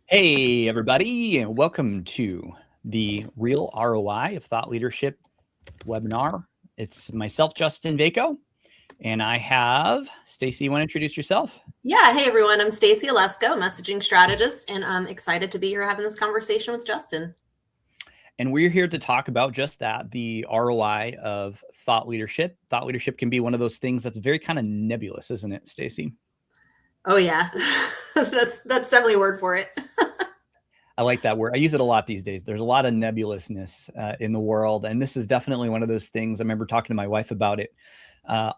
Hey, everybody, and welcome to the Real ROI of Thought Leadership webinar. It's myself, Justin Vaco, and I have Stacy. You want to introduce yourself? Yeah. Hey, everyone. I'm Stacy Olesko, messaging strategist, and I'm excited to be here having this conversation with Justin. And we're here to talk about just that, the ROI of thought leadership. Thought leadership can be one of those things that's very kind of nebulous, isn't it, Stacy? Oh, yeah. That's definitely a word for it. I like that word. I use it a lot these days. There's a lot of nebulousness in the world. And this is definitely one of those things. I remember talking to my wife about it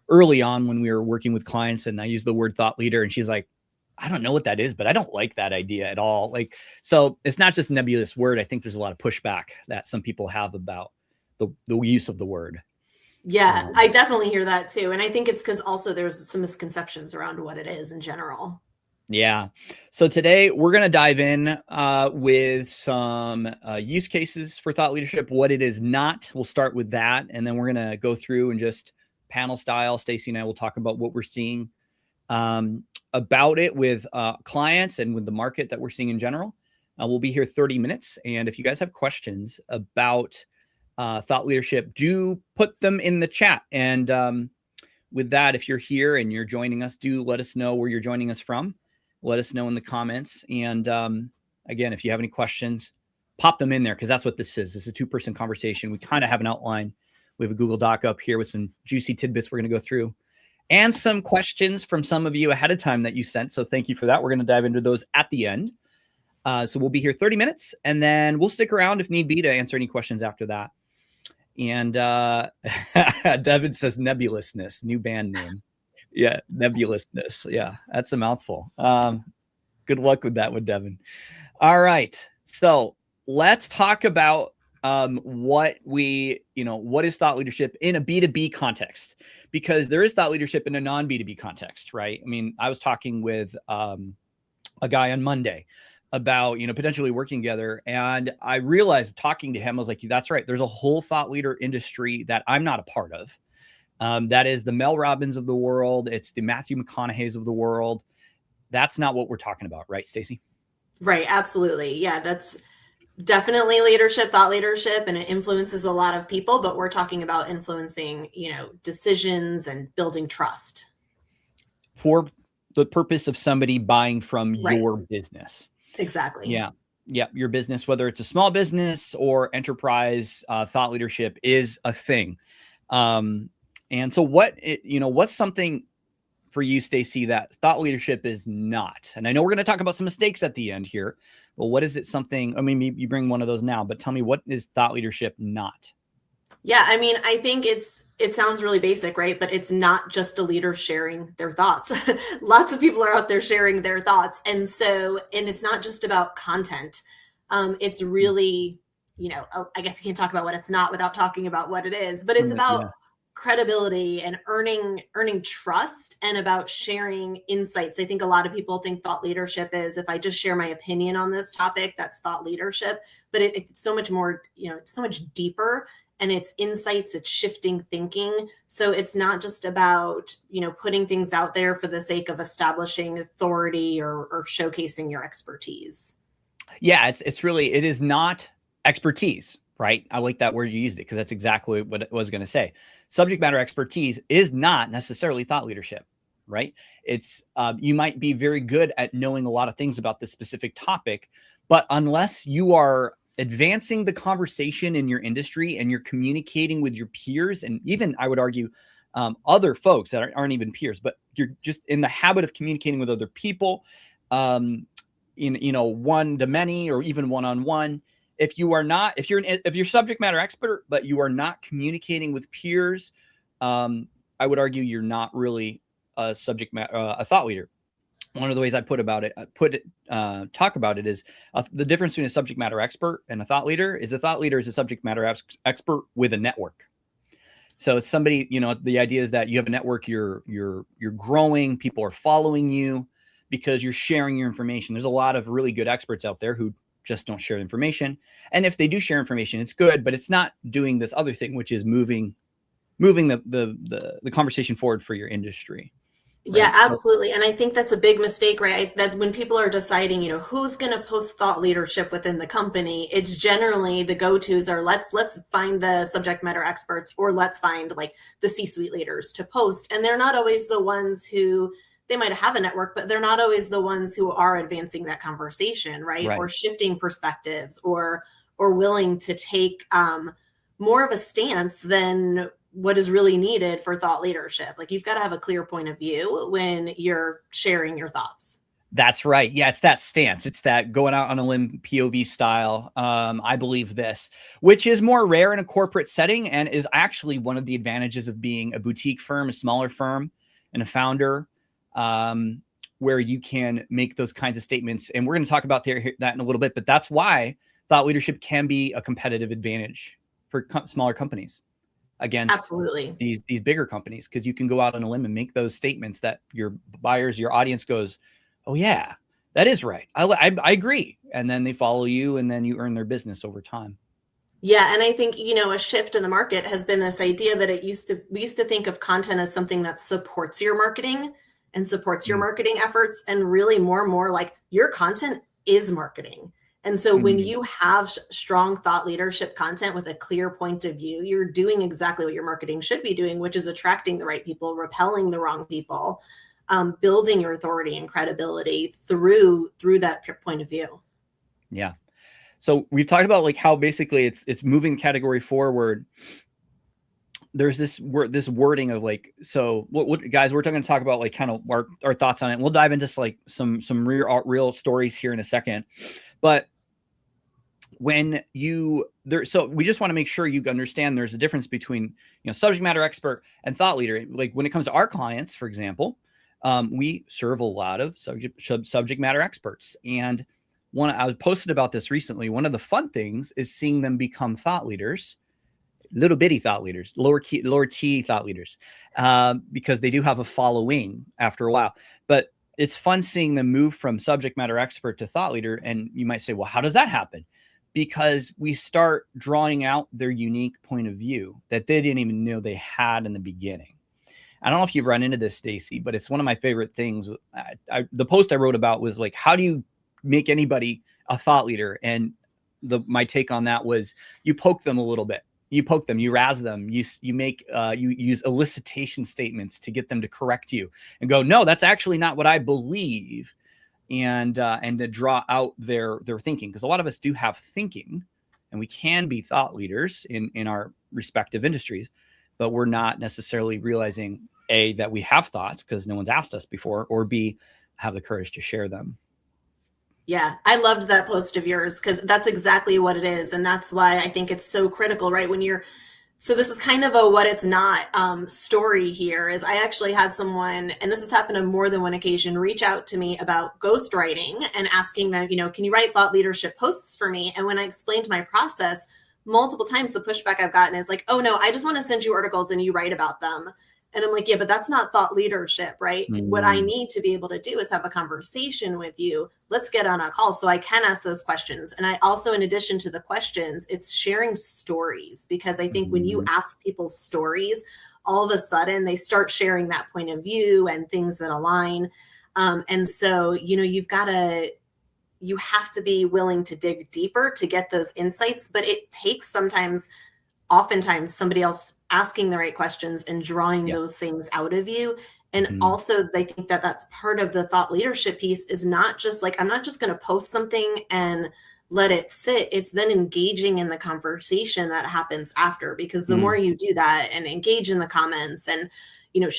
early on when we were working with clients, and I used the word thought leader, and she's like, I don't know what that is, but I don't like that idea at all. So it's not just a nebulous word. I think there's a lot of pushback that some people have about the use of the word. Yeah, I definitely hear that too. And I think it's because also there's some misconceptions around what it is in general. Yeah. So today we're going to dive in with some use cases for thought leadership, what it is not. We'll start with that. And then we're going to go through and just panel style. Stacy and I will talk about what we're seeing about it with clients and with the market that we're seeing in general. We'll be here 30 minutes. And if you guys have questions about thought leadership, do put them in the chat. And with that, if you're here and you're joining us, do let us know where you're joining us from. Let us know in the comments. And again, if you have any questions, pop them in there, because that's what this is. This is a two-person conversation. We kind of have an outline. We have a Google Doc up here with some juicy tidbits we're going to go through, and some questions from some of you ahead of time that you sent. So thank you for that. We're going to dive into those at the end. So we'll be here 30 minutes, and then we'll stick around if need be to answer any questions after that. And Devin says nebulousness, new band name. Yeah, nebulousness. Yeah, that's a mouthful. Good luck with that one, Devin. All right. So let's talk about what is thought leadership in a B2B context, because there is thought leadership in a non-B2B context, right? I mean, I was talking with a guy on Monday about, potentially working together. And I realized talking to him, I was like, that's right. There's a whole thought leader industry that I'm not a part of. That is the Mel Robbins of the world. It's the Matthew McConaughey's of the world. That's not what we're talking about, right, Stacy? Right. Absolutely. Yeah, that's definitely leadership, thought leadership, and it influences a lot of people, but we're talking about influencing, decisions and building trust. For the purpose of somebody buying from your business. Exactly. Yeah. Yeah. Your business, whether it's a small business or enterprise, thought leadership is a thing. And so what's something for you, Stacy, that thought leadership is not? And I know we're going to talk about some mistakes at the end here, but what is it something, I mean, you bring one of those now, but tell me, what is thought leadership not? Yeah, I mean, I think it sounds really basic, right? But it's not just a leader sharing their thoughts. Lots of people are out there sharing their thoughts. And it's not just about content. It's really, I guess you can't talk about what it's not without talking about what it is, but it's about credibility and earning trust, and about sharing insights. I think a lot of people think thought leadership is, if I just share my opinion on this topic, that's thought leadership. But it's so much more, it's so much deeper. And it's insights, it's shifting thinking. So it's not just about, putting things out there for the sake of establishing authority or showcasing your expertise. Yeah, it is not expertise, right? I like that word you used it, because that's exactly what I was going to say. Subject matter expertise is not necessarily thought leadership, right? It's you might be very good at knowing a lot of things about this specific topic, but unless you are advancing the conversation in your industry and you're communicating with your peers, and even, I would argue, other folks that aren't even peers, but you're just in the habit of communicating with other people, in one to many, or even one-on-one. If you're subject matter expert, but you are not communicating with peers, I would argue you're not really a a thought leader. One of the ways I talk about it is the difference between a subject matter expert and a thought leader is a subject matter expert with a network. So it's somebody, the idea is that you have a network, you're growing, people are following you because you're sharing your information. There's a lot of really good experts out there who just don't share information. And if they do share information, it's good, but it's not doing this other thing, which is moving the conversation forward for your industry. Yeah, right? So absolutely. And I think that's a big mistake, right? That when people are deciding, who's going to post thought leadership within the company, it's generally the go-tos are let's find the subject matter experts, or let's find like the C-suite leaders to post. And they're not always the ones who, they might have a network, but they're not always the ones who are advancing that conversation, right? Or right. shifting perspectives, or willing to take more of a stance than what is really needed for thought leadership. Like, you've got to have a clear point of view when you're sharing your thoughts. That's right. Yeah, it's that stance. It's that going out on a limb POV style. I believe this, which is more rare in a corporate setting and is actually one of the advantages of being a boutique firm, a smaller firm, and a founder, where you can make those kinds of statements. And we're going to talk about that in a little bit, but that's why thought leadership can be a competitive advantage for smaller companies against Absolutely. these bigger companies, because you can go out on a limb and make those statements that your buyers, your audience goes, oh yeah, that is right. I agree. And then they follow you, and then you earn their business over time. Yeah, and I think, a shift in the market has been this idea that we used to think of content as something that supports your marketing and supports your marketing efforts, and really more and more like your content is marketing. And so when Mm-hmm. you have strong thought leadership content with a clear point of view, you're doing exactly what your marketing should be doing, which is attracting the right people, repelling the wrong people, building your authority and credibility through that point of view. Yeah. So we've talked about like how basically it's moving the category forward. There's this wording of like, so what guys, we're going to talk about like kind of our thoughts on it. We'll dive into like some real stories here in a second. But when so we just want to make sure you understand there's a difference between, subject matter expert and thought leader. Like when it comes to our clients, for example, we serve a lot of subject matter experts. And I posted about this recently. One of the fun things is seeing them become thought leaders, little bitty thought leaders, lower T thought leaders, because they do have a following after a while. But it's fun seeing them move from subject matter expert to thought leader. And you might say, well, how does that happen? Because we start drawing out their unique point of view that they didn't even know they had in the beginning. I don't know if you've run into this, Stacy, but it's one of my favorite things. The post I wrote about was like, how do you make anybody a thought leader? And my take on that was, you poke them a little bit. You poke them, you razz them, you use elicitation statements to get them to correct you and go, no, that's actually not what I believe. And to draw out their thinking, because a lot of us do have thinking, and we can be thought leaders in our respective industries, but we're not necessarily realizing A, that we have thoughts because no one's asked us before, or B, have the courage to share them. Yeah, I loved that post of yours, because that's exactly what it is. And that's why I think it's so critical, right? So this is kind of a what it's not story here. Is I actually had someone, and this has happened on more than one occasion, reach out to me about ghostwriting and asking them, can you write thought leadership posts for me? And when I explained my process, multiple times the pushback I've gotten is like, oh no, I just want to send you articles and you write about them. And I'm like, yeah, but that's not thought leadership, right? What I need to be able to do is have a conversation with you. Let's get on a call so I can ask those questions. And I also, in addition to the questions, it's sharing stories, because I think when you ask people stories, all of a sudden they start sharing that point of view and things that align. And so, you have to be willing to dig deeper to get those insights, but it takes oftentimes somebody else asking the right questions and drawing those things out of you. And also, they think that that's part of the thought leadership piece, is not just like, I'm not just going to post something and let it sit. It's then engaging in the conversation that happens after, because the more you do that and engage in the comments and,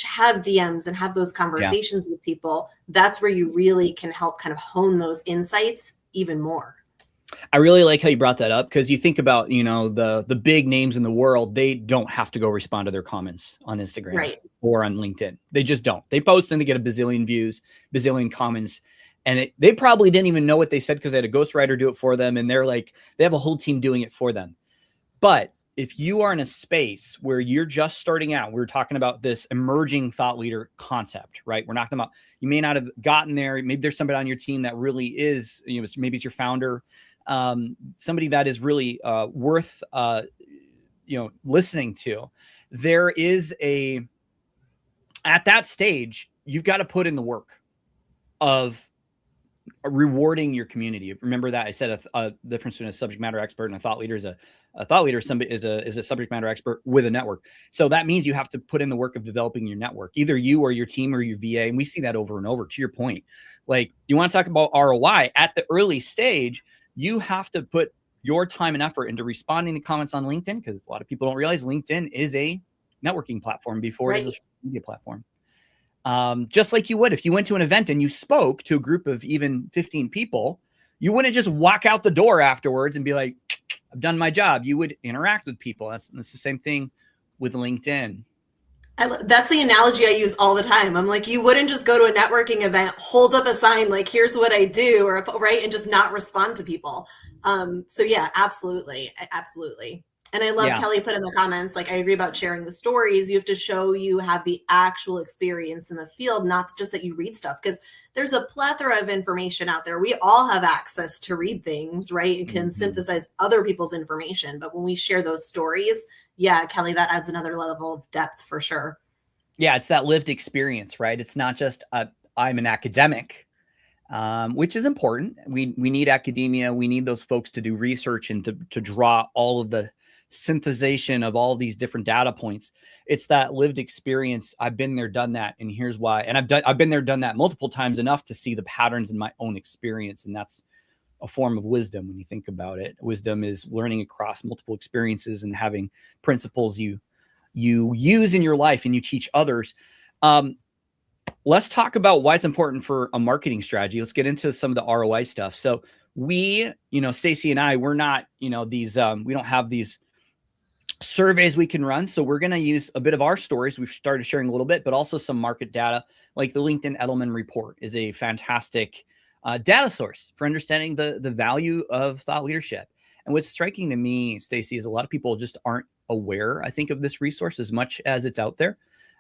have DMs and have those conversations with people, that's where you really can help kind of hone those insights even more. I really like how you brought that up, because you think about, the big names in the world, they don't have to go respond to their comments on Instagram or on LinkedIn. They just don't. They post and they get a bazillion views, bazillion comments, and they probably didn't even know what they said because they had a ghostwriter do it for them. And they have a whole team doing it for them. But if you are in a space where you're just starting out, we're talking about this emerging thought leader concept, right? We're not talking about, you may not have gotten there. Maybe there's somebody on your team that really is, maybe it's your founder, somebody that is really worth, listening to. There is at that stage, you've got to put in the work of rewarding your community. Remember that I said a difference between a subject matter expert and a thought leader is a thought leader is a subject matter expert with a network. So that means you have to put in the work of developing your network, either you or your team or your VA. And we see that over and over. To your point, like, you want to talk about ROI at the early stage, you have to put your time and effort into responding to comments on LinkedIn, because a lot of people don't realize LinkedIn is a networking platform before it is a social media platform. Just like you would if you went to an event and you spoke to a group of even 15 people, you wouldn't just walk out the door afterwards and be like, I've done my job. You would interact with people. That's the same thing with LinkedIn. That's the analogy I use all the time. I'm like, you wouldn't just go to a networking event, hold up a sign like, here's what I do, or right, and just not respond to people. So yeah, absolutely. And I love Kelly put in the comments, like, I agree about sharing the stories. You have to show you have the actual experience in the field, not just that you read stuff, because there's a plethora of information out there. We all have access to read things, right? And can synthesize other people's information. But when we share those stories, yeah, Kelly, that adds another level of depth for sure. Yeah, it's that lived experience, right? It's not just I'm an academic, which is important. We need academia. We need those folks to do research and to draw all of the synthesization of all these different data points. It's that lived experience. I've been there, done that, and here's why. And I've been there, done that multiple times enough to see the patterns in my own experience. And that's a form of wisdom when you think about it. Wisdom is learning across multiple experiences and having principles you use in your life and you teach others. Let's talk about why it's important for a marketing strategy. Let's get into some of the ROI stuff. So we, Stacy and I, we're not, these, we don't have these surveys we can run. So we're going to use a bit of our stories. We've started sharing a little bit, but also some market data, like the LinkedIn Edelman report is a fantastic data source for understanding the value of thought leadership. And what's striking to me, Stacy, is a lot of people just aren't aware, I think, of this resource as much as it's out there.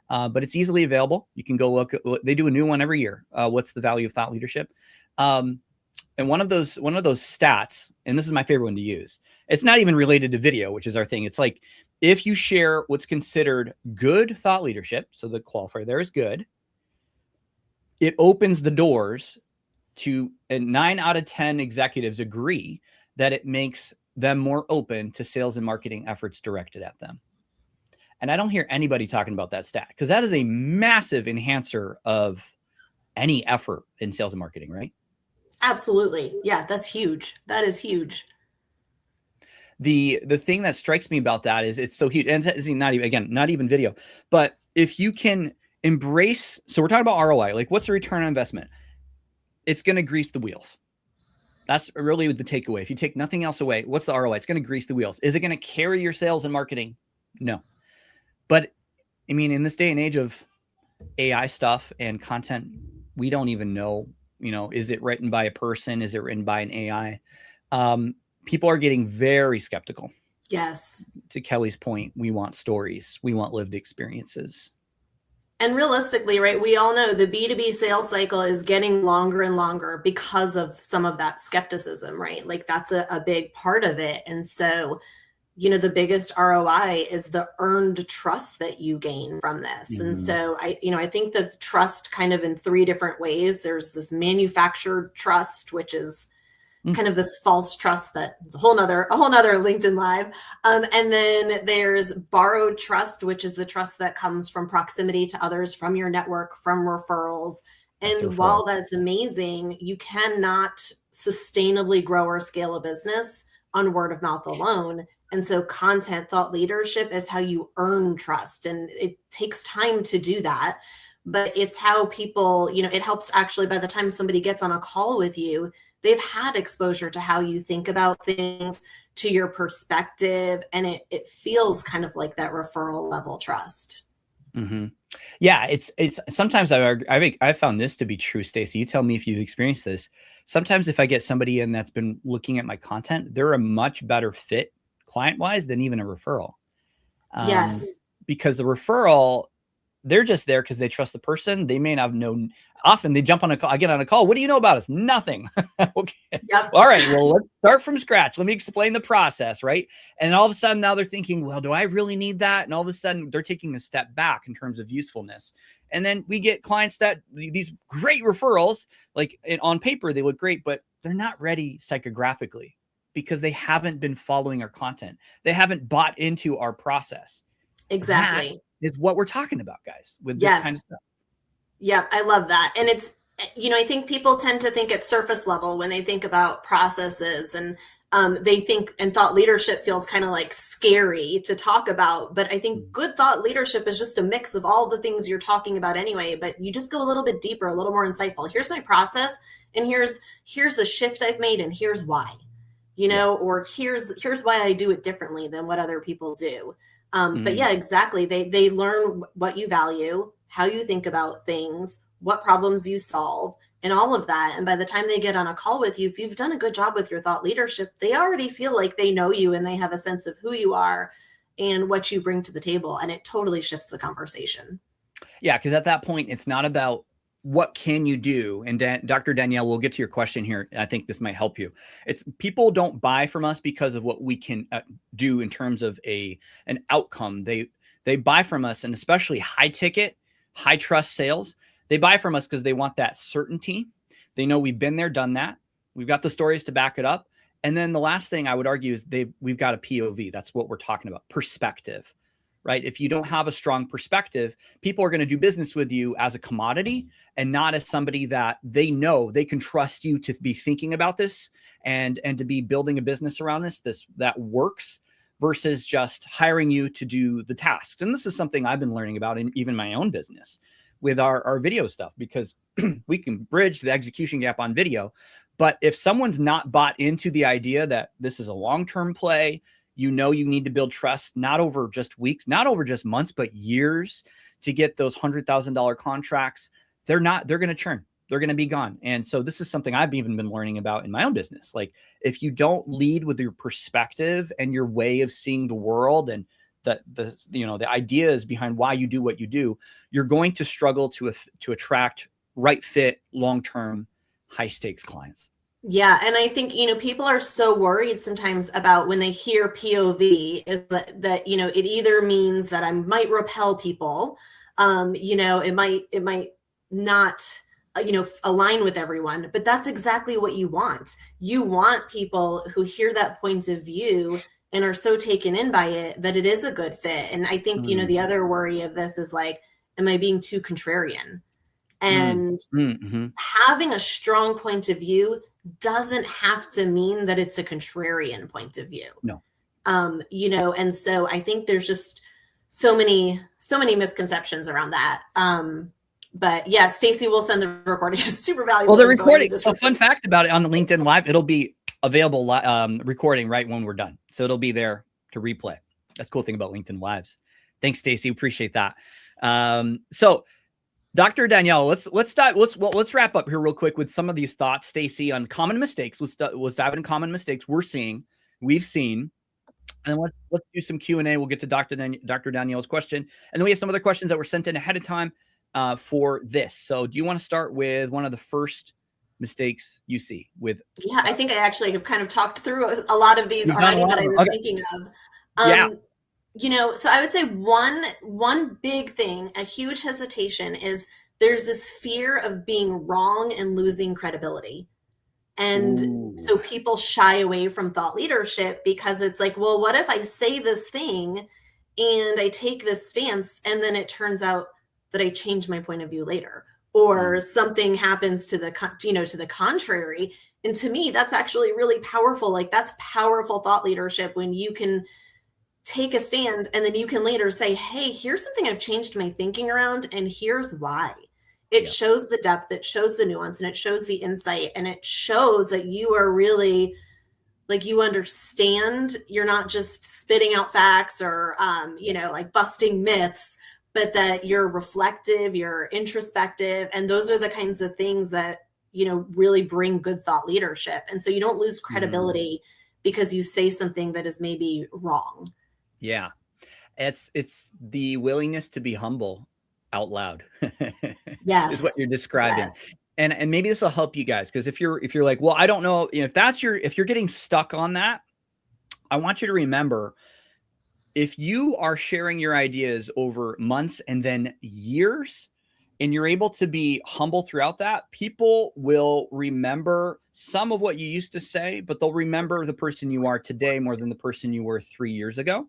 But it's easily available. You can go look at, they do a new one every year. What's the value of thought leadership? And one of those stats, and this is my favorite one to use, it's not even related to video, which is our thing. It's like, if you share what's considered good thought leadership, so the qualifier there is good, it opens the doors to, and 9 out of 10 executives agree that it makes them more open to sales and marketing efforts directed at them. And I don't hear anybody talking about that stat, because that is a massive enhancer of any effort in sales and marketing, right? Absolutely. Yeah, that's huge. That is huge. The thing that strikes me about that is it's so huge. And it's not even video, but if you can embrace, so we're talking about ROI, like, what's the return on investment? It's going to grease the wheels. That's really the takeaway. If you take nothing else away, what's the ROI? It's going to grease the wheels. Is it going to carry your sales and marketing? No. But I mean, in this day and age of AI stuff and content, we don't even know, is it written by a person? Is it written by an AI? People are getting very skeptical. Yes. To Kelly's point, we want stories. We want lived experiences. And realistically, right, we all know the B2B sales cycle is getting longer and longer because of some of that skepticism, right? Like, that's a big part of it. And so, the biggest ROI is the earned trust that you gain from this. And so I think the trust kind of in 3 different ways. There's this manufactured trust, which is kind of this false trust that is a whole nother LinkedIn Live. And then there's borrowed trust, which is the trust that comes from proximity to others, from your network, from referrals. And while that's amazing, you cannot sustainably grow or scale a business on word of mouth alone. And so content thought leadership is how you earn trust. And it takes time to do that. But it's how people, it helps actually by the time somebody gets on a call with you, they've had exposure to how you think about things, to your perspective. And it feels kind of like that referral level trust. Mm-hmm. Yeah, it's sometimes I've found this to be true, Stacy. You tell me if you've experienced this. Sometimes if I get somebody in that's been looking at my content, they're a much better fit client-wise than even a referral. Yes. Because the referral, they're just there because they trust the person. They may not have known. Often they jump on a call. I get on a call. What do you know about us? Nothing. Okay. Yep. All right. Well, let's start from scratch. Let me explain the process, right? And all of a sudden now they're thinking, well, do I really need that? And all of a sudden they're taking a step back in terms of usefulness. And then we get clients that these great referrals, like on paper, they look great, but they're not ready psychographically because they haven't been following our content. They haven't bought into our process. That Exactly. is what we're talking about, guys, with this kind of Yes. stuff. Yeah, I love that. And it's, I think people tend to think at surface level when they think about processes, and they think, and thought leadership feels kind of like scary to talk about. But I think good thought leadership is just a mix of all the things you're talking about anyway, but you just go a little bit deeper, a little more insightful. Here's my process, and here's the shift I've made, and here's why, or here's why I do it differently than what other people do. But yeah, exactly. They learn what you value, how you think about things, what problems you solve, and all of that. And by the time they get on a call with you, if you've done a good job with your thought leadership, they already feel like they know you and they have a sense of who you are and what you bring to the table. And it totally shifts the conversation. Yeah, because at that point, it's not about what can you do. And Dr. Danielle, we'll get to your question here. I think this might help you. It's people don't buy from us because of what we can do in terms of an outcome. They buy from us, and especially high ticket, high trust sales. They buy from us because they want that certainty. They know we've been there, done that. We've got the stories to back it up. And then the last thing I would argue is we've got a POV. That's what we're talking about, perspective, right? If you don't have a strong perspective, people are going to do business with you as a commodity and not as somebody that they know they can trust you to be thinking about this and to be building a business around this that works, versus just hiring you to do the tasks. And this is something I've been learning about in even my own business with our video stuff, because we can bridge the execution gap on video. But if someone's not bought into the idea that this is a long-term play, you need to build trust, not over just weeks, not over just months, but years to get those $100,000 contracts. They're going to churn. They're going to be gone. And so this is something I've even been learning about in my own business. Like, if you don't lead with your perspective and your way of seeing the world and the ideas behind why you do what you do, you're going to struggle to attract right fit, long-term, high stakes clients. Yeah. And I think, people are so worried sometimes about when they hear POV is that it either means that I might repel people. It might not, align with everyone, but that's exactly what you want. You want people who hear that point of view and are so taken in by it that it is a good fit. And I think, the other worry of this is like, am I being too contrarian? And having a strong point of view doesn't have to mean that it's a contrarian point of view. No. And so I think there's just so many misconceptions around that. But yeah, Stacy will send the recording. It's super valuable. Well, the recording, a fun fact about it on the LinkedIn Live, it'll be available recording right when we're done. So it'll be there to replay. That's the cool thing about LinkedIn Lives. Thanks, Stacy. Appreciate that. So Dr. Danielle, let's wrap up here real quick with some of these thoughts, Stacy, on common mistakes. Let's dive into common mistakes we've seen. And let's do some Q&A. We'll get to Dr. Danielle's question. And then we have some other questions that were sent in ahead of time for this. So do you want to start with one of the first mistakes you see with? Yeah, I think I actually have kind of talked through a lot of these already that I was thinking of. So I would say one big thing, a huge hesitation, is there's this fear of being wrong and losing credibility. And so people shy away from thought leadership because it's like, well, what if I say this thing and I take this stance and then it turns out that I change my point of view later, or something happens to the contrary. And to me, that's actually really powerful. Like, that's powerful thought leadership when you can take a stand and then you can later say, hey, here's something I've changed my thinking around, and here's why. It shows the depth, it shows the nuance, and it shows the insight, and it shows that you are really, like, you understand. You're not just spitting out facts or like busting myths, but that you're reflective, you're introspective, and those are the kinds of things that really bring good thought leadership. And so you don't lose credibility because you say something that is maybe wrong. Yeah. It's the willingness to be humble out loud. Yes. Is what you're describing. Yes. And maybe this will help you guys, because if you're like, well, I don't know, if you're getting stuck on that, I want you to remember, if you are sharing your ideas over months and then years, and you're able to be humble throughout that, people will remember some of what you used to say, but they'll remember the person you are today more than the person you were 3 years ago.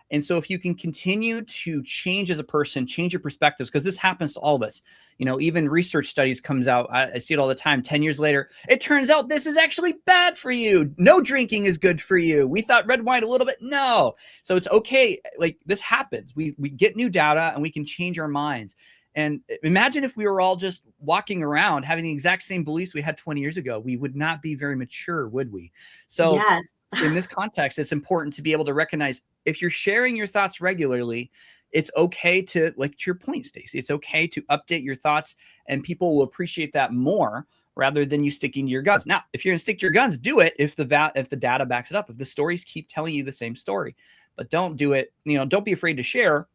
And so if you can continue to change as a person, change your perspectives, because this happens to all of us. You know, even research studies comes out. I see it all the time. 10 years later, it turns out this is actually bad for you. No drinking is good for you. We thought red wine a little bit. No. So it's okay. Like, this happens. We get new data and we can change our minds. And imagine if we were all just walking around having the exact same beliefs we had 20 years ago. We would not be very mature, would we? So Yes. in this context, it's important to be able to recognize if you're sharing your thoughts regularly, it's okay to, like, to your point, Stacey, it's okay to update your thoughts, and people will appreciate that more rather than you sticking to your guns. Now, if you're going to stick to your guns, do it if the data backs it up, if the stories keep telling you the same story. But don't do it, you know, don't be afraid to share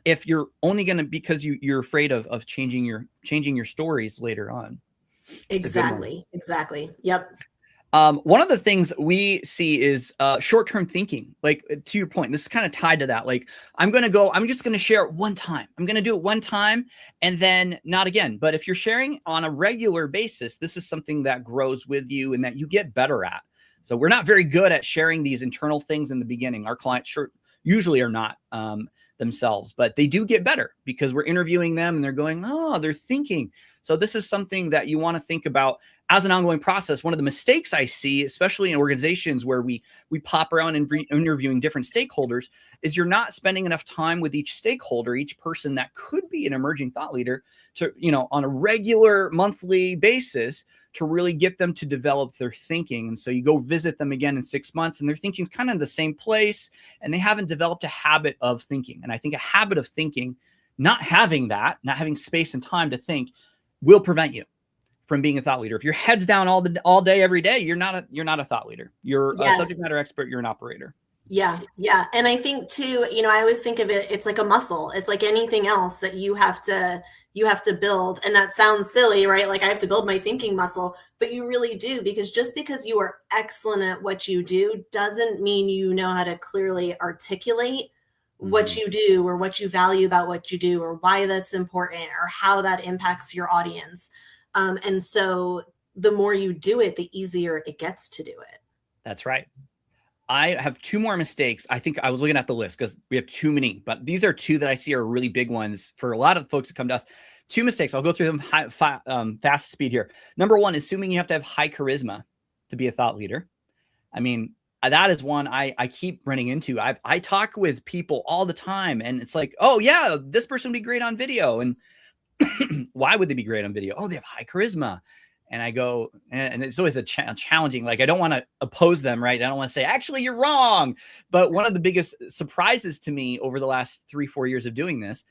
if you're only going to, because you're afraid of changing your stories later on. Exactly. Exactly. Yep. One of the things we see is short-term thinking. Like, to your point, this is kind of tied to that. Like, I'm just going to share it one time. I'm going to do it one time and then not again. But if you're sharing on a regular basis, this is something that grows with you and that you get better at. So we're not very good at sharing these internal things in the beginning. Our clients usually are not themselves, but they do get better because we're interviewing them and they're going, oh, they're thinking. So this is something that you want to think about as an ongoing process. One of the mistakes I see, especially in organizations where we pop around and interviewing different stakeholders, is you're not spending enough time with each stakeholder, each person that could be an emerging thought leader, to, you know, on a regular monthly basis, to really get them to develop their thinking. And so you go visit them again in 6 months and their thinking's kind of in the same place and they haven't developed a habit of thinking. And I think a habit of thinking, not having space and time to think, will prevent you from being a thought leader. If your head's down all day, every day, you're not a thought leader. You're a subject matter expert. You're an operator. Yeah. Yeah. And I think too, you know, I always think of it, it's like a muscle. It's like anything else that you have to build. And that sounds silly, right? Like, I have to build my thinking muscle, but you really do, because just because you are excellent at what you do doesn't mean you know how to clearly articulate what you do or what you value about what you do or why that's important or how that impacts your audience. And so the more you do it, the easier it gets to do it. That's right. I have 2 more mistakes. I think I was looking at the list because we have too many, but these are 2 that I see are really big ones for a lot of folks that come to us. 2 mistakes. I'll go through them fast speed here. Number 1, assuming you have to have high charisma to be a thought leader. I mean, that is one I keep running into. I talk with people all the time and it's like, oh yeah, this person would be great on video. And why would they be great on video? Oh, they have high charisma. And I go, and it's always a challenging, like, I don't want to oppose them, right? I don't want to say, actually, you're wrong. But one of the biggest surprises to me over the last 3-4 years of doing this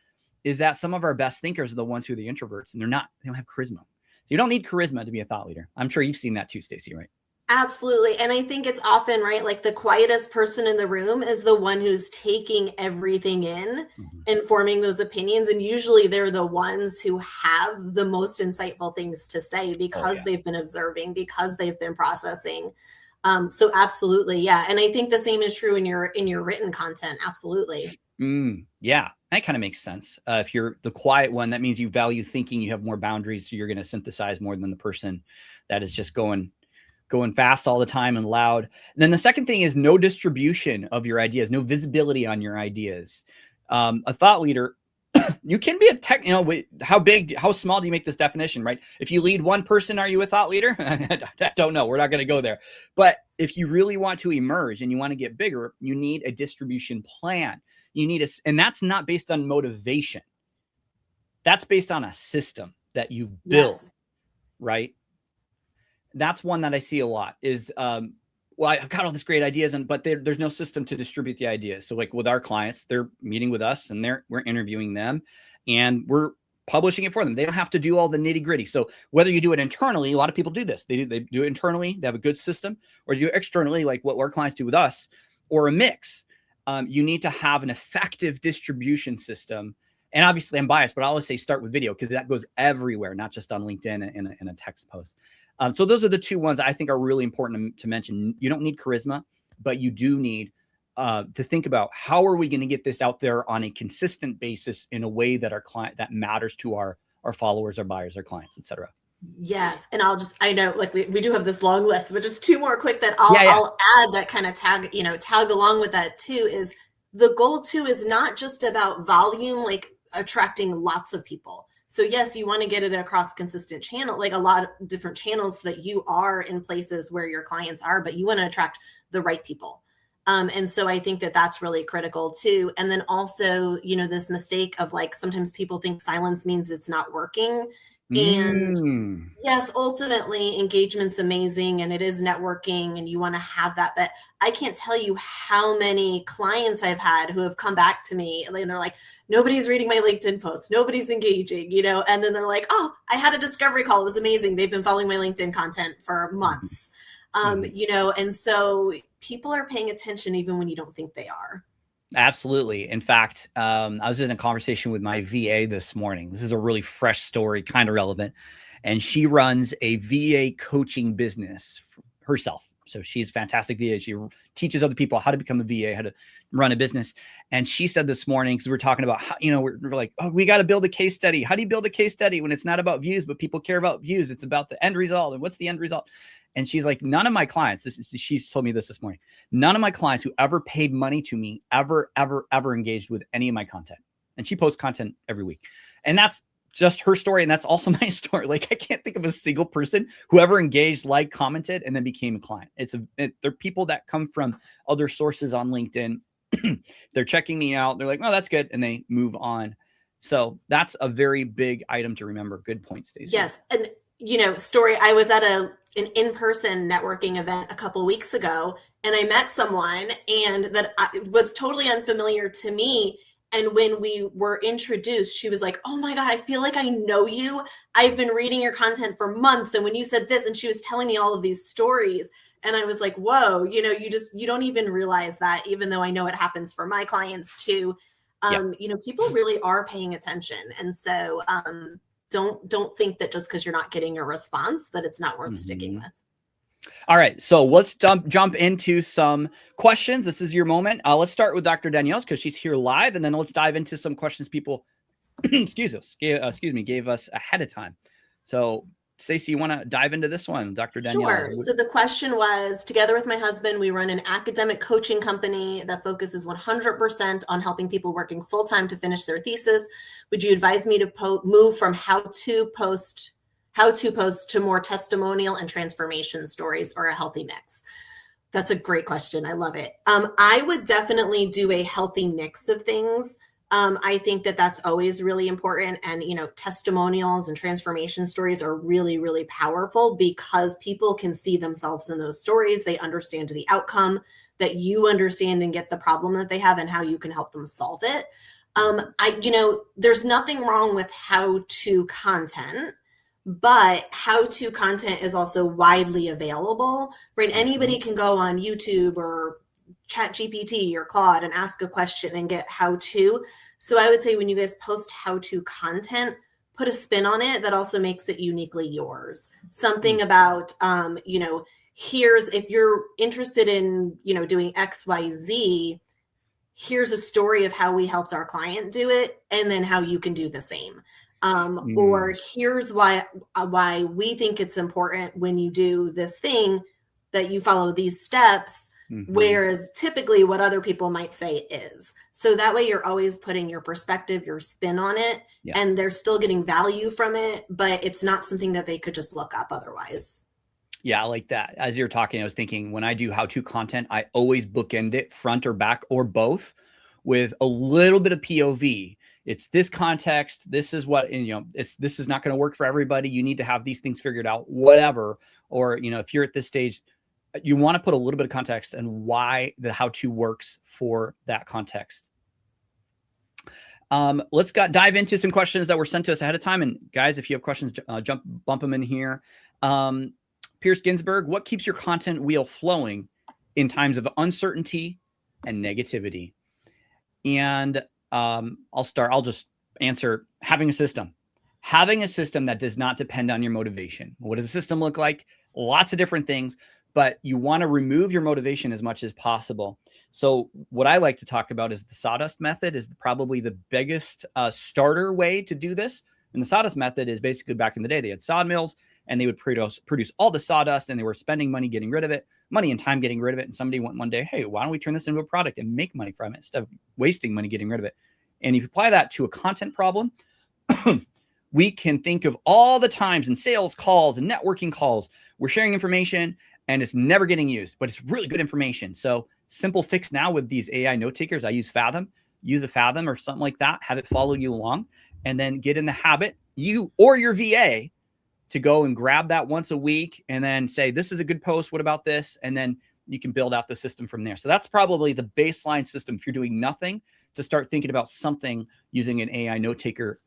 is that some of our best thinkers are the ones who are the introverts, and they don't have charisma. So you don't need charisma to be a thought leader. I'm sure you've seen that too, Stacey, right? Absolutely. And I think it's often, right, like the quietest person in the room is the one who's taking everything in and forming those opinions. And usually they're the ones who have the most insightful things to say because they've been observing, because they've been processing. So absolutely. Yeah. And I think the same is true in your written content. Absolutely. Yeah, that kind of makes sense. If you're the quiet one, that means you value thinking, you have more boundaries. So you're going to synthesize more than the person that is just going fast all the time and loud. And then the second thing is no distribution of your ideas, no visibility on your ideas. A thought leader, you can be how small do you make this definition, right? If you lead one person, are you a thought leader? I don't know. We're not going to go there. But if you really want to emerge and you want to get bigger, you need a distribution plan. And that's not based on motivation. That's based on a system that you build, right? That's one that I see a lot is, well, I've got all these great ideas, but there's no system to distribute the ideas. So like with our clients, they're meeting with us and we're interviewing them and we're publishing it for them. They don't have to do all the nitty gritty. So whether you do it internally, a lot of people do this. They do it internally. They have a good system, or you do it externally, like what our clients do with us, or a mix. You need to have an effective distribution system. And obviously I'm biased, but I always say start with video because that goes everywhere, not just on LinkedIn in a text post. So those are the 2 ones I think are really important to mention. You don't need charisma, but you do need to think about how are we going to get this out there on a consistent basis in a way that that matters to our our followers, our buyers, our clients, etc. Yes. And I know like we do have this long list, but just two more quick that Yeah, yeah. I'll add that kind of tag along with that too is the goal too is not just about volume, like attracting lots of people. So yes, you want to get it across consistent channel, like a lot of different channels so that you are in places where your clients are, but you want to attract the right people. And so I think that that's really critical too. And then also, this mistake of like, sometimes people think silence means it's not working. And yes, ultimately engagement's amazing and it is networking and you want to have that. But I can't tell you how many clients I've had who have come back to me and they're like, nobody's reading my LinkedIn posts, nobody's engaging, and then they're like, oh, I had a discovery call. It was amazing. They've been following my LinkedIn content for months. And so people are paying attention even when you don't think they are. Absolutely. In fact, I was in a conversation with my VA this morning. This is a really fresh story, kind of relevant. And she runs a VA coaching business herself. So she's a fantastic VA. She teaches other people how to become a VA, how to run a business. And she said this morning, because we're talking about how, we're like, oh, we got to build a case study. How do you build a case study when it's not about views, but people care about views? It's about the end result. And what's the end result? And she's like, none of my clients, she's told me this morning, none of my clients who ever paid money to me ever engaged with any of my content. And she posts content every week. And that's just her story. And that's also my story. Like, I can't think of a single person who ever engaged, liked, commented, and then became a client. They're people that come from other sources on LinkedIn. They're checking me out. They're like, oh, that's good. And they move on. So that's a very big item to remember. Good point, Stacey. Yes. And, story, I was at an in-person networking event a couple of weeks ago, and I met someone and that was totally unfamiliar to me. And when we were introduced, she was like, oh my God, I feel like I know you. I've been reading your content for months. And when you said this, and she was telling me all of these stories, and I was like, whoa, you don't even realize that, even though I know it happens for my clients too. People really are paying attention. And so don't think that just because you're not getting a response that it's not worth sticking with. All right, so let's jump into some questions. This is your moment. Let's start with Dr. Danielle because she's here live, and then let's dive into some questions people gave us ahead of time. So, Stacey, you want to dive into this one, Dr. Danielle? Sure. So the question was, together with my husband, we run an academic coaching company that focuses 100% on helping people working full-time to finish their thesis. Would you advise me to move from how to post to more testimonial and transformation stories, or a healthy mix? That's a great question. I love it. I would definitely do a healthy mix of things. I think that that's always really important. And, testimonials and transformation stories are really, really powerful because people can see themselves in those stories. They understand the outcome, that you understand and get the problem that they have and how you can help them solve it. There's nothing wrong with how-to content, but how-to content is also widely available, right? Anybody can go on YouTube or ChatGPT or Claude and ask a question and get how-to. So I would say when you guys post how-to content, put a spin on it that also makes it uniquely yours. Something about, here's, if you're interested in, doing XYZ, here's a story of how we helped our client do it, and then how you can do the same. Or here's why we think it's important when you do this thing that you follow these steps, whereas typically what other people might say is. So that way you're always putting your perspective, your spin on it, and they're still getting value from it, but it's not something that they could just look up otherwise. Yeah, I like that. As you're talking, I was thinking when I do how-to content, I always bookend it front or back or both with a little bit of POV. It's this context. This is what, this is not going to work for everybody. You need to have these things figured out, whatever. Or, if you're at this stage, you want to put a little bit of context and why the how-to works for that context. Let's dive into some questions that were sent to us ahead of time. And guys, if you have questions, bump them in here. Pierce Ginsburg, what keeps your content wheel flowing in times of uncertainty and negativity? And I'll just answer having a system that does not depend on your motivation. What does a system look like? Lots of different things, but you want to remove your motivation as much as possible. So what I like to talk about is the sawdust method is probably the biggest starter way to do this. And the sawdust method is basically back in the day, they had sawmills and they would produce all the sawdust, and they were spending money getting rid of it, money and time getting rid of it. And somebody went one day, hey, why don't we turn this into a product and make money from it instead of wasting money getting rid of it? And if you apply that to a content problem, we can think of all the times in sales calls and networking calls, we're sharing information and it's never getting used, but it's really good information. So simple fix now with these AI note takers, I use Fathom, use a Fathom or something like that, have it follow you along, and then get in the habit, you or your VA, to go and grab that once a week and then say, this is a good post. What about this? And then you can build out the system from there. So that's probably the baseline system. If you're doing nothing, to start thinking about something using an AI note taker,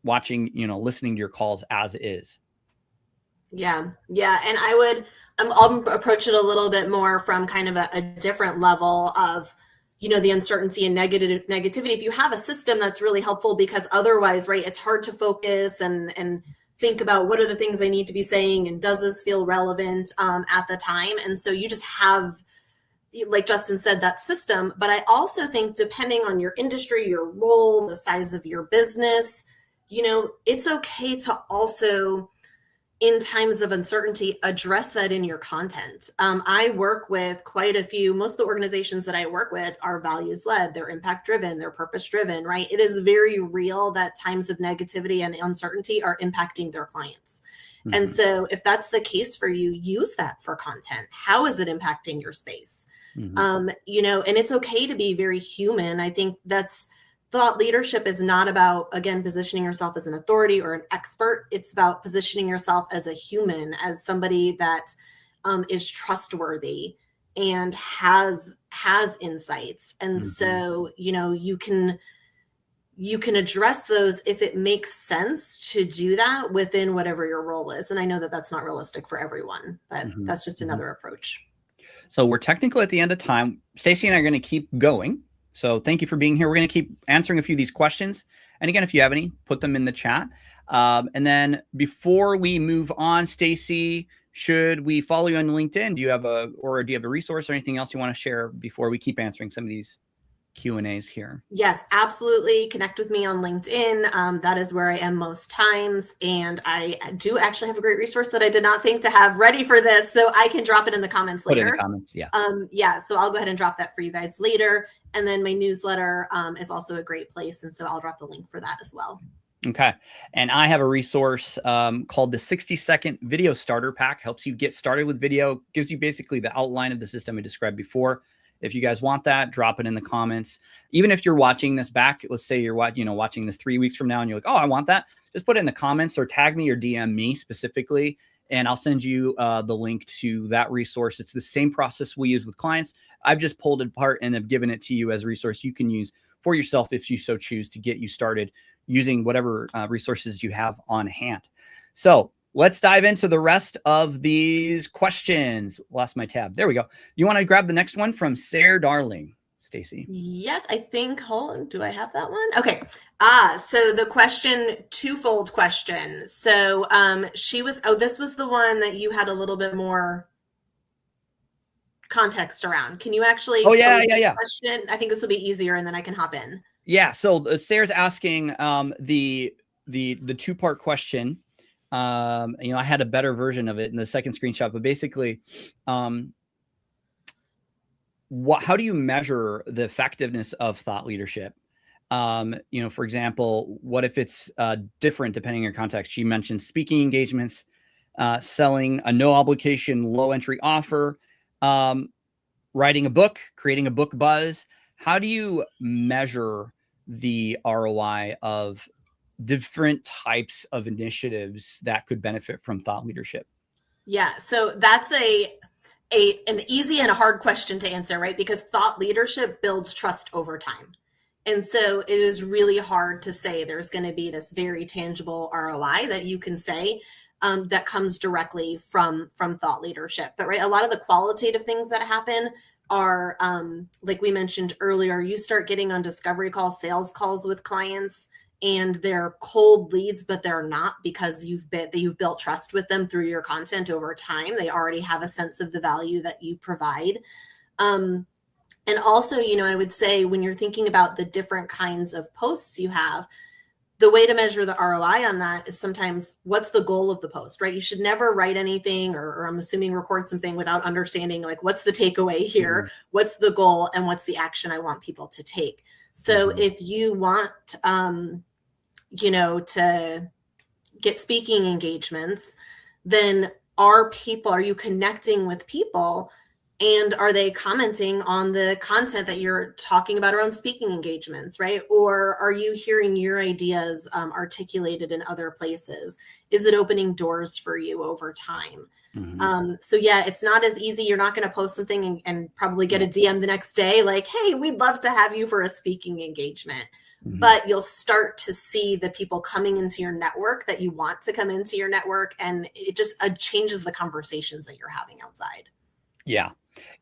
watching, listening to your calls as is. Yeah. Yeah. And I'll approach it a little bit more from kind of a different level of, the uncertainty and negativity. If you have a system, that's really helpful, because otherwise, right, it's hard to focus and think about what are the things I need to be saying, and does this feel relevant at the time? And so you just have, like Justin said, that system. But I also think, depending on your industry, your role, the size of your business, it's okay to also, in times of uncertainty, address that in your content. I work with quite a few, most of the organizations that I work with are values led, they're impact driven, they're purpose driven, right? It is very real that times of negativity and uncertainty are impacting their clients. Mm-hmm. And so if that's the case for you, use that for content. How is it impacting your space? Mm-hmm. And it's okay to be very human. I think thought leadership is not about, again, positioning yourself as an authority or an expert. It's about positioning yourself as a human, as somebody that is trustworthy and has insights. And so, you can address those if it makes sense to do that within whatever your role is. And I know that that's not realistic for everyone, but that's just another approach. So we're technically at the end of time. Stacey and I are going to keep going. So thank you for being here. We're going to keep answering a few of these questions. And again, if you have any, put them in the chat. And then before we move on, Stacey, should we follow you on LinkedIn? Do you have a resource or anything else you want to share before we keep answering some of these Q&As here? Yes, absolutely. Connect with me on LinkedIn. That is where I am most times. And I do actually have a great resource that I did not think to have ready for this, so I can drop it in the comments later. Put it in the comments, yeah. Yeah, so I'll go ahead and drop that for you guys later. And then my newsletter is also a great place. And so I'll drop the link for that as well. Okay. And I have a resource called the 60-second video starter pack. Helps you get started with video, gives you basically the outline of the system I described before. If you guys want that, drop it in the comments. Even if you're watching this back, let's say you're watching this 3 weeks from now and you're like, oh, I want that. Just put it in the comments or tag me or DM me specifically, and I'll send you the link to that resource. It's the same process we use with clients. I've just pulled it apart and have given it to you as a resource you can use for yourself if you so choose, to get you started using whatever resources you have on hand. So let's dive into the rest of these questions. Lost my tab. There we go. You want to grab the next one from Sarah Darling, Stacey? Yes, I think. Hold on. Do I have that one? Okay. So the question, twofold question. So this was the one that you had a little bit more context around. Can you actually pose this question? I think this will be easier, and then I can hop in. Yeah. So Sarah's asking the two-part question. I had a better version of it in the second screenshot, but basically, how do you measure the effectiveness of thought leadership? For example, what if it's different depending on your context? She mentioned speaking engagements, selling a no obligation, low entry offer, writing a book, creating a book buzz. How do you measure the ROI of different types of initiatives that could benefit from thought leadership? Yeah, so that's an easy and a hard question to answer, right? Because thought leadership builds trust over time. And so it is really hard to say there's going to be this very tangible ROI that you can say that comes directly from thought leadership. But right, a lot of the qualitative things that happen are, like we mentioned earlier, you start getting on discovery calls, sales calls with clients, and they're cold leads, but they're not, because you've built trust with them through your content over time. They already have a sense of the value that you provide. And also, I would say when you're thinking about the different kinds of posts you have, the way to measure the ROI on that is sometimes what's the goal of the post, right? You should never write anything or I'm assuming record something without understanding like what's the takeaway here, Mhm. what's the goal, and what's the action I want people to take. So Mhm. if you want, to get speaking engagements, then are you connecting with people and are they commenting on the content that you're talking about around speaking engagements, right? Or are you hearing your ideas articulated in other places? Is it opening doors for you over time? Mhm. So yeah, it's not as easy. You're not going to post something and probably get Yeah. a DM the next day like, hey, we'd love to have you for a speaking engagement. Mhm. But you'll start to see the people coming into your network that you want to come into your network. And it just changes the conversations that you're having outside. Yeah.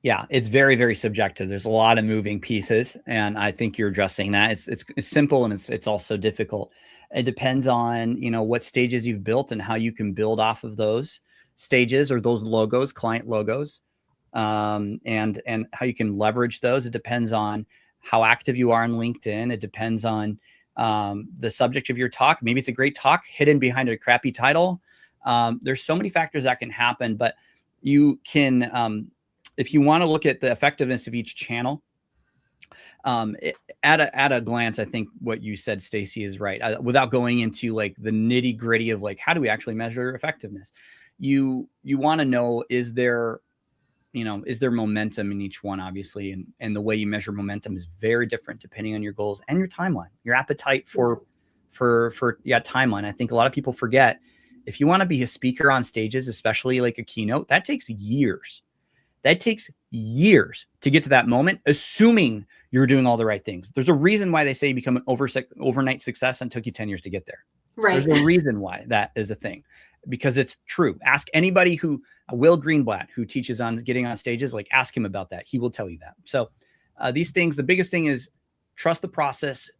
Yeah. It's very, very subjective. There's a lot of moving pieces. And I think you're addressing that. It's simple and it's also difficult. It depends on, what stages you've built and how you can build off of those stages or those logos, client logos, and how you can leverage those. It depends on how active you are on LinkedIn. It depends on the subject of your talk. Maybe it's a great talk hidden behind a crappy title. There's so many factors that can happen, but you can, if you want to look at the effectiveness of each channel, at a glance, I think what you said, Stacy, is right. Without going into like the nitty gritty of like, how do we actually measure effectiveness? You want to know, is there momentum in each one, obviously, and the way you measure momentum is very different depending on your goals and your timeline, your appetite for Yes. timeline. I think a lot of people forget, if you want to be a speaker on stages, especially like a keynote, that takes years. That takes years to get to that moment, assuming you're doing all the right things. There's a reason why they say you become an overnight success and it took you 10 years to get there. Right. There's a reason why that is a thing, because it's true. Ask anybody Will Greenblatt, who teaches on getting on stages, like ask him about that. He will tell you that. So these things, the biggest thing is trust the process,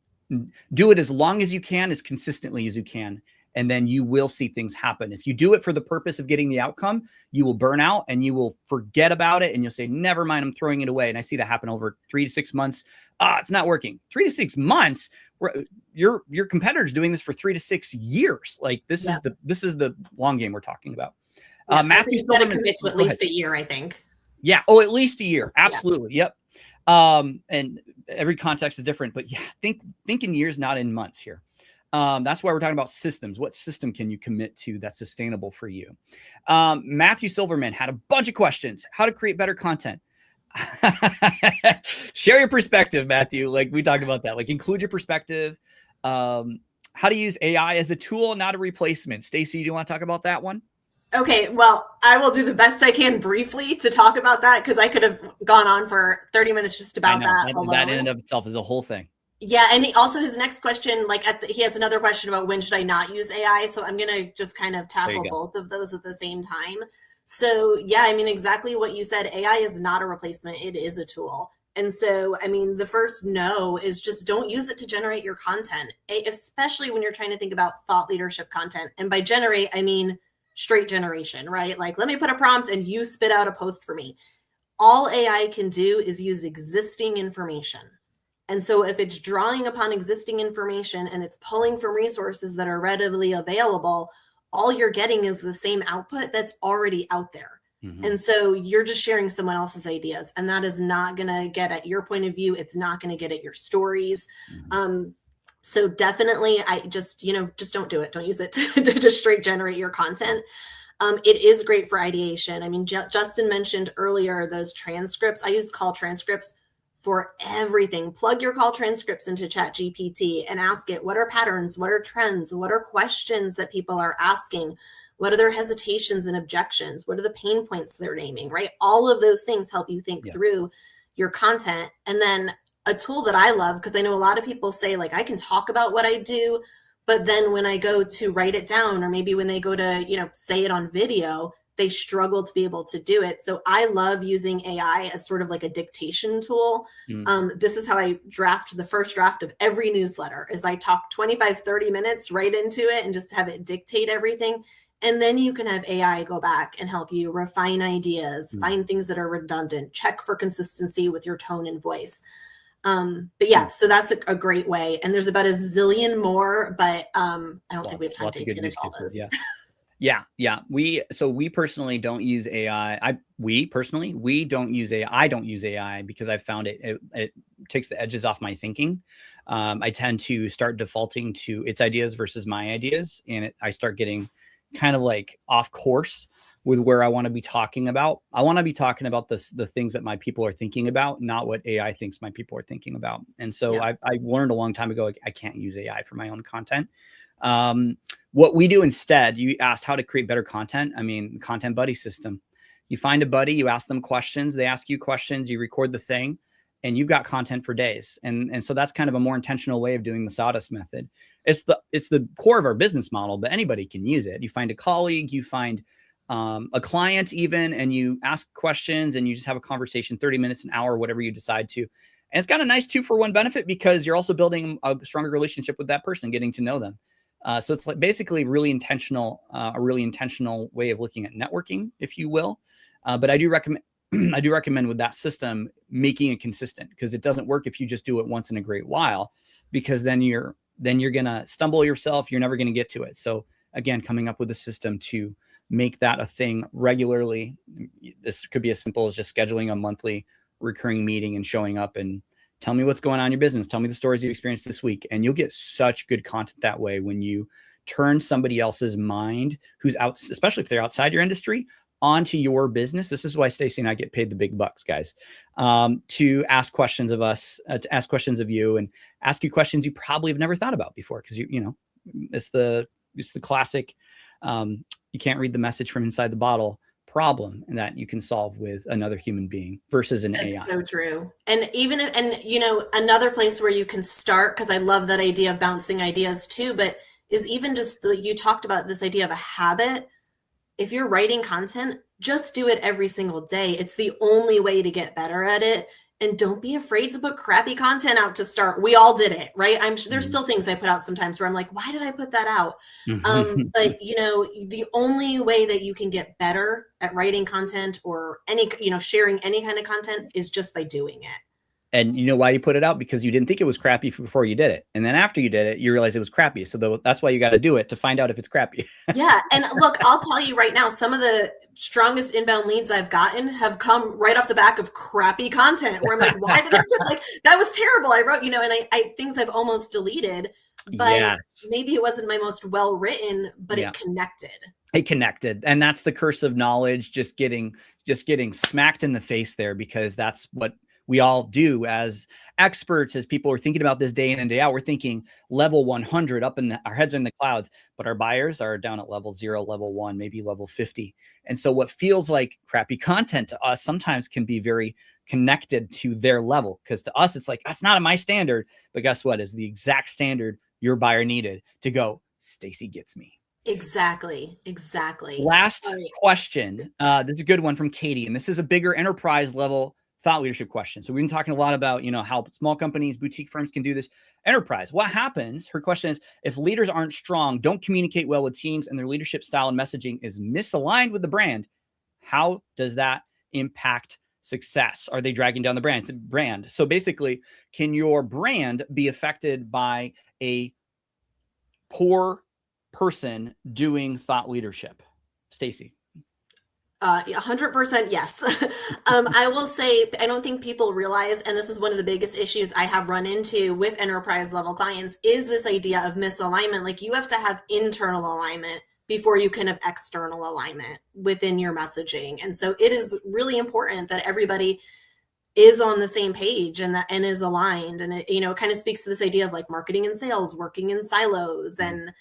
do it as long as you can, as consistently as you can. And then you will see things happen. If you do it for the purpose of getting the outcome, you will burn out and you will forget about it. And you'll say, never mind, I'm throwing it away. And I see that happen over 3 to 6 months. It's not working. 3 to 6 months. Your competitor's doing this for 3 to 6 years. Like this Yeah. is the long game we're talking about. Yeah, Matthew you've got to Silverman, commit to at go ahead. least a year, I think. Yeah. Oh, at least a year. Absolutely. Yeah. Yep. And every context is different, but yeah, think in years, not in months here. That's why we're talking about systems. What system can you commit to that's sustainable for you? Matthew Silverman had a bunch of questions. How to create better content. Share your perspective, Matthew. Like we talked about that. Like include your perspective. How to use AI as a tool, not a replacement. Stacy, do you want to talk about that one? Okay, well, I will do the best I can briefly to talk about that because I could have gone on for 30 minutes just I about know that that alone. in and of itself is a whole thing. Yeah, and his next question, like he has another question about when should I not use AI. So I'm gonna just kind of tackle both of those at the same time. So yeah, I mean exactly what you said. AI is not a replacement; it is a tool. And so, I mean, the first no is just don't use it to generate your content, especially when you're trying to think about thought leadership content. And by generate, I mean straight generation, right? Like, let me put a prompt and you spit out a post for me. All AI can do is use existing information. And so if it's drawing upon existing information and it's pulling from resources that are readily available, all you're getting is the same output that's already out there. Mm-hmm. And so you're just sharing someone else's ideas, and that is not going to get at your point of view. It's not going to get at your stories. Mm-hmm. So definitely, I just don't do it. Don't use it to just straight generate your content. It is great for ideation. I mean, Justin mentioned earlier those transcripts. I use call transcripts for everything. Plug your call transcripts into ChatGPT and ask it, what are patterns? What are trends? What are questions that people are asking? What are their hesitations and objections? What are the pain points they're naming, right? All of those things help you think through your content. And then a tool that I love, because I know a lot of people say, like, I can talk about what I do, but then when I go to write it down, or maybe when they go to, say it on video, they struggle to be able to do it. So I love using AI as sort of like a dictation tool. This is how I draft the first draft of every newsletter, is I talk 25, 30 minutes right into it and just have it dictate everything. And then you can have AI go back and help you refine ideas, find things that are redundant, check for consistency with your tone and voice. But yeah, so that's a great way. And there's about a zillion more, but I don't think we have time lots to of good get use into all cases. those. Yeah. We personally don't use AI. We don't use AI. I don't use AI because I found it takes the edges off my thinking. I tend to start defaulting to its ideas versus my ideas, and I start getting kind of like off course with where I want to be talking about. I want to be talking about the things that my people are thinking about, not what AI thinks my people are thinking about. And so Yeah. I learned a long time ago, I can't use AI for my own content. What we do instead, you asked how to create better content. I mean, content buddy system. You find a buddy, you ask them questions, they ask you questions, you record the thing, and you've got content for days. And so that's kind of a more intentional way of doing the sawdust method. It's the core of our business model, but anybody can use it. You find a colleague, you find a client even, and you ask questions and you just have a conversation, 30 minutes, an hour, whatever you decide to. And it's got a nice 2-for-1 benefit because you're also building a stronger relationship with that person, getting to know them. So it's like basically a really intentional way of looking at networking, if you will. But I do recommend with that system making it consistent, because it doesn't work if you just do it once in a great while, because then you're gonna stumble yourself. You're never gonna get to it. So again, coming up with a system to make that a thing regularly. This could be as simple as just scheduling a monthly recurring meeting and showing up and tell me what's going on in your business. Tell me the stories you experienced this week. And you'll get such good content that way when you turn somebody else's mind who's out, especially if they're outside your industry, onto your business. This is why Stacy and I get paid the big bucks, guys, to ask questions of us, to ask questions of you, and ask you questions you probably have never thought about before. Because you know, it's the classic, you can't read the message from inside the bottle problem, and that you can solve with another human being versus an AI. That's so true. And even if, and you know, another place where you can start, because I love that idea of bouncing ideas too, but is even just you talked about this idea of a habit. If you're writing content, just do it every single day. It's the only way to get better at it. And don't be afraid to put crappy content out to start. We all did it, right? I'm sure there's still things I put out sometimes where I'm like, why did I put that out? But you know, the only way that you can get better at writing content or any, you know, sharing any kind of content is just by doing it. And you know why you put it out? Because you didn't think it was crappy before you did it. And then after you did it, you realized it was crappy. So that's why you got to do it, to find out if it's crappy. Yeah. And look, I'll tell you right now, some of the strongest inbound leads I've gotten have come right off the back of crappy content where I'm like, why did I put, like, that was terrible. I wrote, you know, and I things I've almost deleted, but Yes. maybe it wasn't my most well written, but Yeah. it connected. It connected. And that's the curse of knowledge, just getting smacked in the face there, because that's what we all do as experts. As people are thinking about this day in and day out, we're thinking level 100 up in our heads are in the clouds, but our buyers are down at level 0, level 1, maybe level 50. And so what feels like crappy content to us sometimes can be very connected to their level, because to us, it's like, that's not my standard. But guess what? Is the exact standard your buyer needed to go, Stacy gets me. Exactly. Last question. This is a good one from Katie, and this is a bigger enterprise level thought leadership question. So we've been talking a lot about, you know, how small companies, boutique firms can do this. Enterprise, what happens? Her question is, if leaders aren't strong, don't communicate well with teams, and their leadership style and messaging is misaligned with the brand, how does that impact success? Are they dragging down the brand? So basically, can your brand be affected by a poor person doing thought leadership? Stacy. 100% yes. I will say, I don't think people realize, and this is one of the biggest issues I have run into with enterprise level clients, is this idea of misalignment. Like, you have to have internal alignment before you can have external alignment within your messaging. And so it is really important that everybody is on the same page and is aligned. And it, you know, it kind of speaks to this idea of like marketing and sales working in silos. And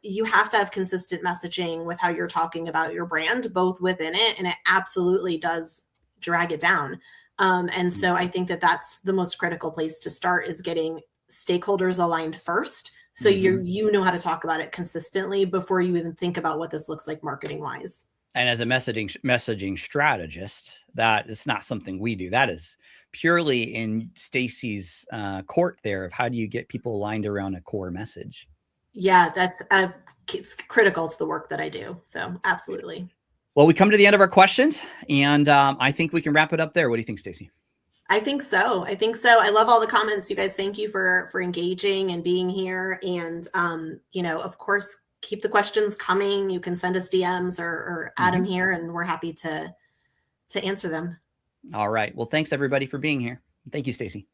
you have to have consistent messaging with how you're talking about your brand, both within it, and it absolutely does drag it down. And so I think that that's the most critical place to start, is getting stakeholders aligned first. So you know how to talk about it consistently before you even think about what this looks like marketing wise. And as a messaging strategist, that is not something we do. That is purely in Stacy's court there of how do you get people aligned around a core message. Yeah, that's it's critical to the work that I do. So absolutely. Well, we come to the end of our questions, and I think we can wrap it up there. What do you think, Stacy? I think so. I think so. I love all the comments. You guys, thank you for engaging and being here. And you know, of course, keep the questions coming. You can send us DMs or add them here, and we're happy to answer them. All right. Well, thanks everybody for being here. Thank you, Stacy.